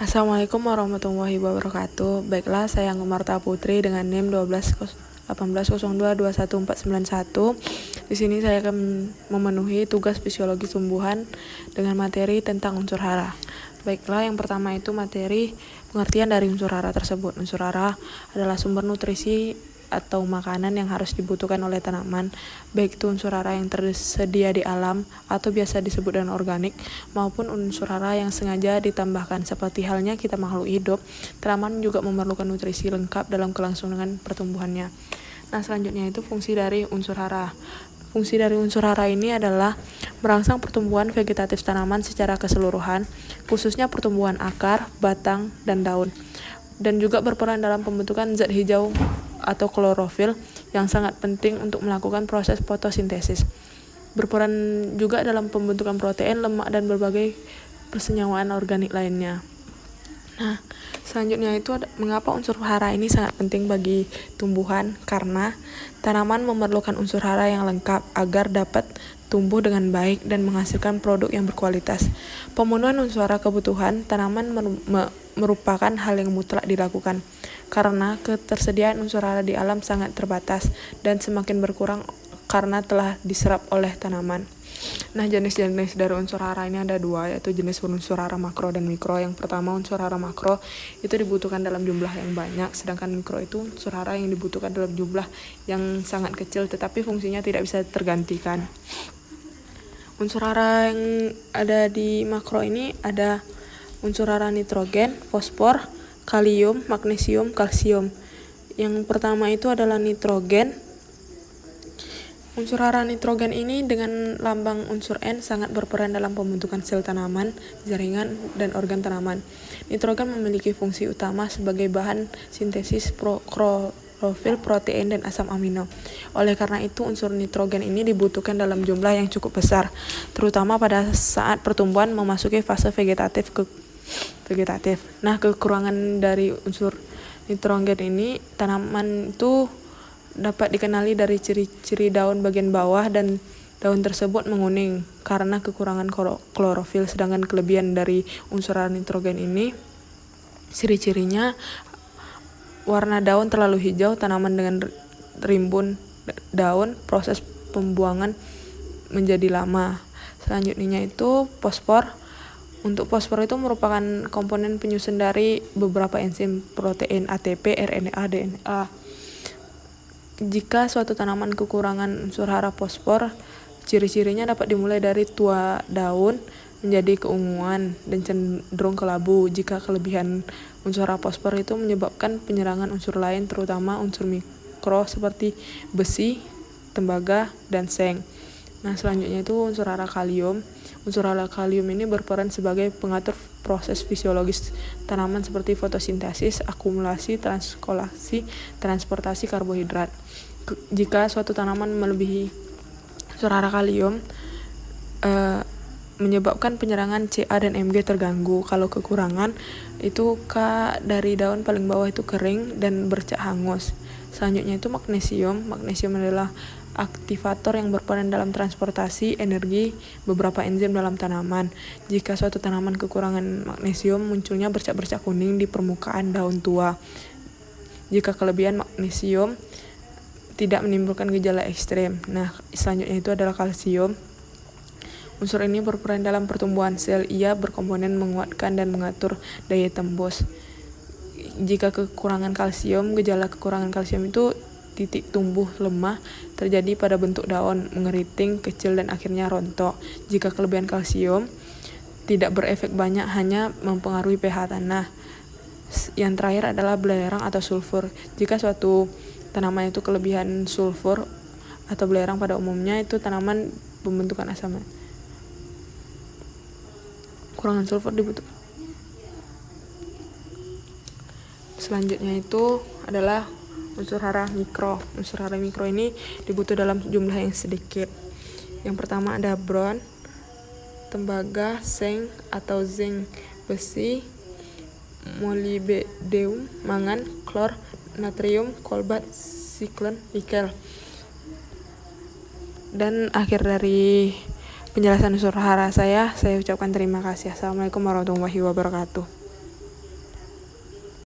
Assalamualaikum warahmatullahi wabarakatuh. Baiklah, saya Marta Putri dengan NIM 12 1802 21491. Di sini saya akan memenuhi tugas fisiologi tumbuhan dengan materi tentang unsur hara. Baiklah, yang pertama itu materi pengertian dari unsur hara tersebut. Unsur hara adalah sumber nutrisi atau makanan yang harus dibutuhkan oleh tanaman, baik itu unsur hara yang tersedia di alam atau biasa disebut dengan organik, maupun unsur hara yang sengaja ditambahkan. Seperti halnya kita makhluk hidup, tanaman juga memerlukan nutrisi lengkap dalam kelangsungan pertumbuhannya. Nah, selanjutnya itu fungsi dari unsur hara. Fungsi dari unsur hara ini adalah merangsang pertumbuhan vegetatif tanaman secara keseluruhan, khususnya pertumbuhan akar, batang, dan daun, dan juga berperan dalam pembentukan zat hijau atau klorofil yang sangat penting untuk melakukan proses fotosintesis. Berperan juga dalam pembentukan protein, lemak, dan berbagai persenyawaan organik lainnya. Nah, selanjutnya itu mengapa unsur hara ini sangat penting bagi tumbuhan? Karena tanaman memerlukan unsur hara yang lengkap agar dapat tumbuh dengan baik dan menghasilkan produk yang berkualitas. Pemenuhan unsur hara kebutuhan tanaman merupakan hal yang mutlak dilakukan, karena ketersediaan unsur hara di alam sangat terbatas dan semakin berkurang karena telah diserap oleh tanaman. Nah, jenis-jenis dari unsur hara ini ada dua, yaitu jenis unsur hara makro dan mikro. Yang pertama, unsur hara makro itu dibutuhkan dalam jumlah yang banyak, sedangkan mikro itu unsur hara yang dibutuhkan dalam jumlah yang sangat kecil tetapi fungsinya tidak bisa tergantikan. Unsur hara yang ada di makro ini ada unsur hara nitrogen, fosfor, kalium, magnesium, kalsium. Yang pertama itu adalah nitrogen. Unsur hara nitrogen ini dengan lambang unsur N sangat berperan dalam pembentukan sel tanaman, jaringan, dan organ tanaman. Nitrogen memiliki fungsi utama sebagai bahan sintesis klorofil, protein, dan asam amino. Oleh karena itu, unsur nitrogen ini dibutuhkan dalam jumlah yang cukup besar, terutama pada saat pertumbuhan memasuki fase vegetatif. Nah, kekurangan dari unsur nitrogen ini, tanaman itu dapat dikenali dari ciri-ciri daun bagian bawah dan daun tersebut menguning karena kekurangan klorofil. Sedangkan kelebihan dari unsur nitrogen ini, ciri-cirinya warna daun terlalu hijau, tanaman dengan rimbun daun, proses pembuangan menjadi lama. Selanjutnya itu fosfor. Untuk fosfor itu merupakan komponen penyusun dari beberapa enzim protein ATP, RNA, DNA. Jika suatu tanaman kekurangan unsur hara fosfor, ciri-cirinya dapat dimulai dari tua daun menjadi keunguan dan cenderung kelabu. Jika kelebihan unsur hara fosfor itu menyebabkan penyerangan unsur lain, terutama unsur mikro seperti besi, tembaga, dan seng. Nah, selanjutnya itu unsur hara kalium. Unsur hara kalium ini berperan sebagai pengatur proses fisiologis tanaman seperti fotosintesis, akumulasi, transkolasi, transportasi karbohidrat. Jika suatu tanaman melebihi unsur hara kalium, menyebabkan penyerangan Ca dan Mg terganggu. Kalau kekurangan, itu K dari daun paling bawah itu kering dan bercak hangus. Selanjutnya itu magnesium. Magnesium adalah aktivator yang berperan dalam transportasi energi beberapa enzim dalam tanaman. Jika suatu tanaman kekurangan magnesium, munculnya bercak-bercak kuning di permukaan daun tua. Jika kelebihan magnesium tidak menimbulkan gejala ekstrem. Nah, selanjutnya itu adalah kalsium. Unsur ini berperan dalam pertumbuhan sel. Ia berkomponen menguatkan dan mengatur daya tembus. Jika kekurangan kalsium, gejala kekurangan kalsium itu titik tumbuh lemah terjadi pada bentuk daun, mengeriting, kecil, dan akhirnya rontok. Jika kelebihan kalsium tidak berefek banyak, hanya mempengaruhi pH tanah. Yang terakhir adalah belerang atau sulfur. Jika suatu tanaman itu kelebihan sulfur atau belerang, pada umumnya itu tanaman pembentukan asam. Kurangan sulfur dibutuhkan. Selanjutnya itu adalah unsur hara mikro. Unsur hara mikro ini dibutuhkan dalam jumlah yang sedikit. Yang pertama ada boron, tembaga, seng atau zinc, besi, molybdenum, mangan, klor, natrium, kolbat, siklon, nikel. Dan akhir dari penjelasan unsur hara saya ucapkan terima kasih. Assalamualaikum warahmatullahi wabarakatuh.